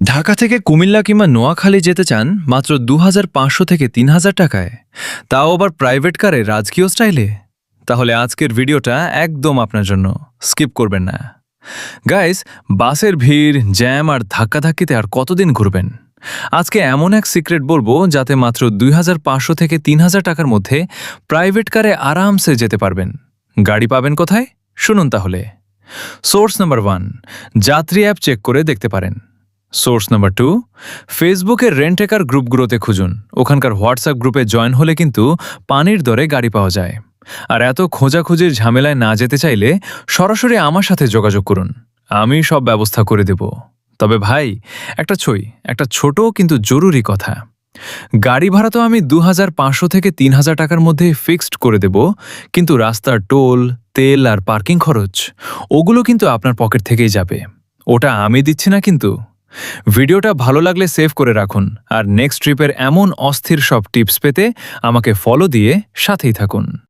ঢাকা থেকে কুমিল্লা কিংবা নোয়াখালী যেতে চান মাত্র ২৫০০ থেকে ৩০০০ টাকায়, তাও আবার প্রাইভেট কারে রাজকীয় স্টাইলে? তাহলে আজকের ভিডিওটা একদম আপনার জন্য, স্কিপ করবেন না। গাইস, বাসের ভিড়, জ্যাম আর ধাক্কাধাক্কিতে আর কতদিন ঘুরবেন? আজকে এমন এক সিক্রেট বলবো যাতে মাত্র ২৫০০ থেকে ৩০০০ টাকার মধ্যে প্রাইভেট কারে আরামসে যেতে পারবেন। গাড়ি পাবেন কোথায়? শুনুন তাহলে। সোর্স নাম্বার 1, যাত্রী অ্যাপ চেক করে দেখতে পারেন। সোর্স নাম্বার 2, ফেসবুকের রেন্টেকার গ্রুপগুলোতে খুঁজুন। ওখানকার হোয়াটসঅ্যাপ গ্রুপে জয়েন হলে কিন্তু পানির দরে গাড়ি পাওয়া যায়। আর এত খোঁজাখুঁজির ঝামেলায় না যেতে চাইলে সরাসরি আমার সাথে যোগাযোগ করুন, আমি সব ব্যবস্থা করে দেব। তবে ভাই, একটা ছোট কিন্তু জরুরি কথা। গাড়ি ভাড়া তো আমি ২৫০০ থেকে ৩০০০ টাকার মধ্যে ফিক্সড করে দেব, কিন্তু রাস্তার টোল, তেল আর পার্কিং খরচ, ওগুলো কিন্তু আপনার পকেট থেকেই যাবে। ওটা আমি দিচ্ছি না কিন্তু। ভিডিওটা ভালো লাগলে সেভ করে রাখুন, আর নেক্সট ট্রিপের এমন অস্থির সব টিপস পেতে আমাকে ফলো দিয়ে সাথেই থাকুন।